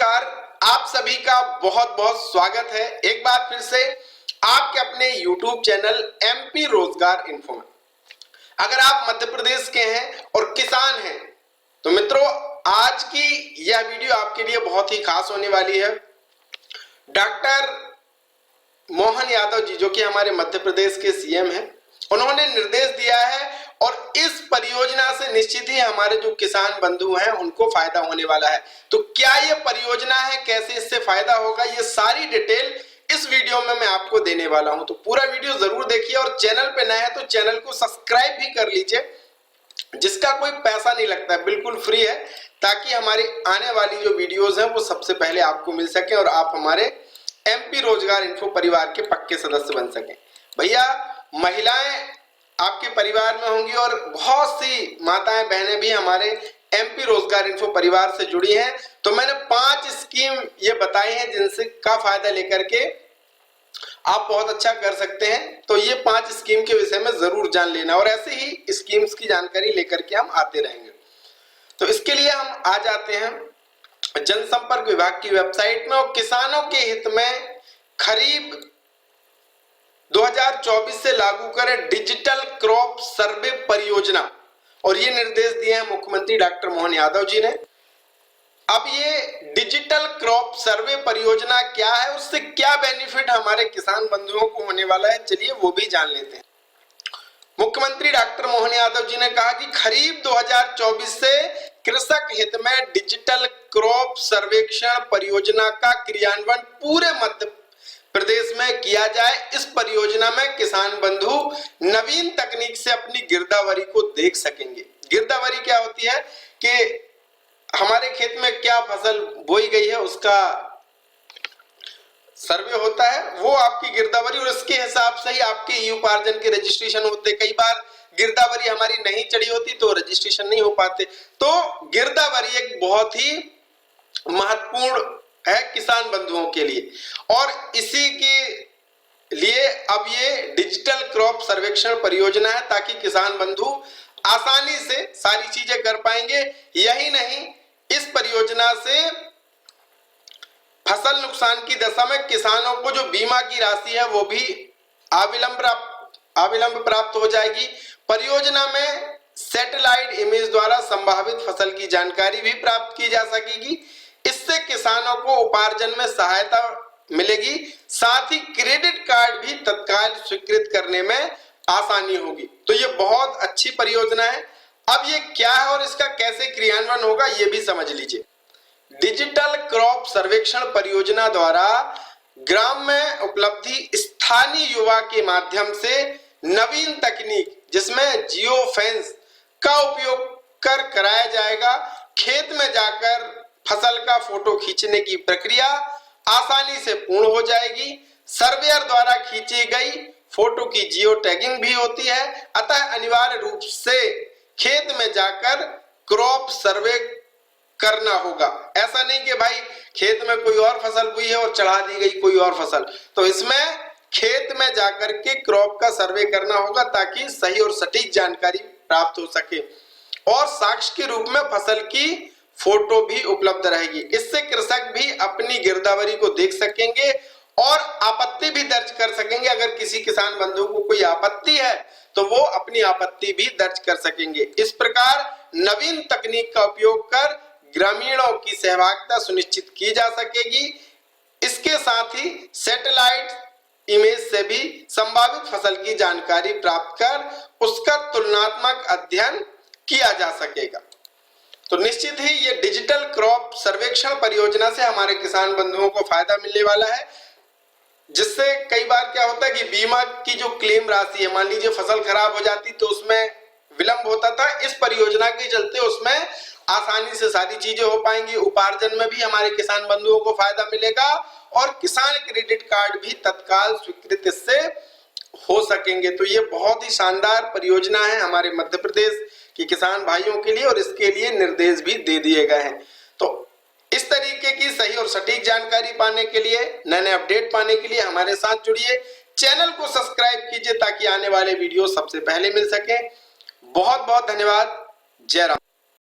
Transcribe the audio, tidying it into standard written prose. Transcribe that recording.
नमस्कार, आप सभी का बहुत बहुत स्वागत है एक बार फिर से आपके अपने YouTube चैनल MP रोजगार इन्फो में। अगर आप मध्य प्रदेश के हैं और किसान हैं तो मित्रों आज की यह वीडियो आपके लिए बहुत ही खास होने वाली है। डॉक्टर मोहन यादव जी जो कि हमारे मध्य प्रदेश के सीएम हैं, उन्होंने निर्देश दिया है और इस परियोजना से निश्चित ही हमारे जो किसान बंधु हैं उनको फायदा होने वाला है। तो क्या ये परियोजना है, कैसे इससे फायदा होगा, ये सारी डिटेल इस वीडियो में मैं आपको देने वाला हूं। तो पूरा वीडियो जरूर देखिए और चैनल पे नए हैं तो चैनल को सब्सक्राइब भी कर लीजिए, जिसका कोई पैसा नहीं लगता है, बिल्कुल फ्री है, ताकि हमारी आने वाली जो वीडियोज हैं वो सबसे पहले आपको मिल सके और आप हमारे MP रोजगार इन्फो परिवार के पक्के सदस्य बन सकें। भैया महिलाएं आपके परिवार में होंगी और बहुत सी माताएं बहनें भी हमारे MP रोजगार इन्फो परिवार से जुड़ी हैं। तो मैंने 5 स्कीम ये बताई हैं जिनसे का फायदा लेकर के आप बहुत अच्छा कर सकते हैं। तो ये 5 स्कीम के विषय में जरूर जान लेना और ऐसे ही स्कीम्स की जानकारी लेकर के हम आते रहेंगे। तो इसके लिए हम आ जाते हैं जनसंपर्क विभाग की वेबसाइट में और किसानों के हित में खरीफ 2024 से लागू करें डिजिटल क्रॉप सर्वे परियोजना, और ये निर्देश दिए हैं मुख्यमंत्री डॉक्टर मोहन यादव जी ने। अब ये डिजिटल क्रॉप सर्वे परियोजना क्या है, उससे क्या बेनिफिट हमारे किसान बंधुओं को होने वाला है, चलिए वो भी जान लेते हैं। मुख्यमंत्री डॉक्टर मोहन यादव जी ने कहा कि खरीफ 2024 से कृषक हित में डिजिटल क्रॉप सर्वेक्षण परियोजना का क्रियान्वयन पूरे मध्य प्रदेश में किया जाए। इस परियोजना में किसान बंधु नवीन तकनीक से अपनी गिरदावरी को देख सकेंगे। गिरदावरी क्या होती है कि हमारे खेत में क्या फसल बोई गई है उसका सर्वे होता है, वो आपकी गिरदावरी, और इसके हिसाब से ही आपके ई उपार्जन के रजिस्ट्रेशन होते। कई बार गिरदावरी हमारी नहीं चढ़ी होती तो रजिस्ट्रेशन नहीं हो पाते। तो गिरदावरी एक बहुत ही महत्वपूर्ण है किसान बंधुओं के लिए, और इसी के लिए अब ये डिजिटल क्रॉप सर्वेक्षण परियोजना है ताकि किसान बंधु आसानी से सारी चीजें कर पाएंगे। यही नहीं, इस परियोजना से फसल नुकसान की दशा में किसानों को जो बीमा की राशि है वो भी अविलंब प्राप्त हो जाएगी। परियोजना में सैटेलाइट इमेज द्वारा संभावित फसल की जानकारी भी प्राप्त की जा सकेगी। इससे किसानों को उपार्जन में सहायता मिलेगी, साथ ही क्रेडिट कार्ड भी तत्काल स्वीकृत करने में आसानी होगी। तो ये बहुत अच्छी परियोजना है। अब ये क्या है और इसका कैसे क्रियान्वयन होगा ये भी समझ लीजिए। डिजिटल क्रॉप सर्वेक्षण परियोजना द्वारा ग्राम में उपलब्धि स्थानीय युवा के माध्यम से नवीन तकनीक जिसमें जियो फेंस का उपयोग कर कराया जाएगा। खेत में जाकर फसल का फोटो खींचने की प्रक्रिया आसानी से पूर्ण हो जाएगी। सर्वेयर द्वारा खींची गई फोटो की जियो टैगिंग भी होती है, अतः अनिवार्य रूप से खेत में जाकर क्रॉप सर्वे करना होगा। ऐसा नहीं कि भाई खेत में कोई और फसल हुई है और चढ़ा दी गई कोई और फसल, तो इसमें खेत में जाकर के क्रॉप का सर्वे करना होगा ताकि सही और सटीक जानकारी प्राप्त हो सके, और साक्ष्य के रूप में फसल की फोटो भी उपलब्ध रहेगी। इससे कृषक भी अपनी गिरदावरी को देख सकेंगे और आपत्ति भी दर्ज कर सकेंगे। अगर किसी किसान बंधु को कोई आपत्ति है तो वो अपनी आपत्ति भी दर्ज कर सकेंगे। इस प्रकार नवीन तकनीक का उपयोग कर ग्रामीणों की सहभागिता सुनिश्चित की जा सकेगी। इसके साथ ही सैटेलाइट इमेज से भी संभावित फसल की जानकारी प्राप्त कर उसका तुलनात्मक अध्ययन किया जा सकेगा। तो निश्चित ही ये डिजिटल क्रॉप सर्वेक्षण परियोजना से हमारे किसान बंधुओं को फायदा मिलने वाला है, जिससे कई बार क्या होता है कि बीमा की जो क्लेम राशि है, मान लीजिए फसल खराब हो जाती तो उसमें विलंब होता था, इस परियोजना के चलते उसमें आसानी से सारी चीजें हो पाएंगी। उपार्जन में भी हमारे किसान बंधुओं को फायदा मिलेगा और किसान क्रेडिट कार्ड भी तत्काल स्वीकृत इससे हो सकेंगे। तो ये बहुत ही शानदार परियोजना है हमारे मध्य प्रदेश के किसान भाइयों के लिए, और इसके लिए निर्देश भी दे दिए गए हैं। तो इस तरीके की सही और सटीक जानकारी पाने के लिए, नए नए अपडेट पाने के लिए हमारे साथ जुड़िए, चैनल को सब्सक्राइब कीजिए ताकि आने वाले वीडियो सबसे पहले मिल सके। बहुत बहुत धन्यवाद। जय राम।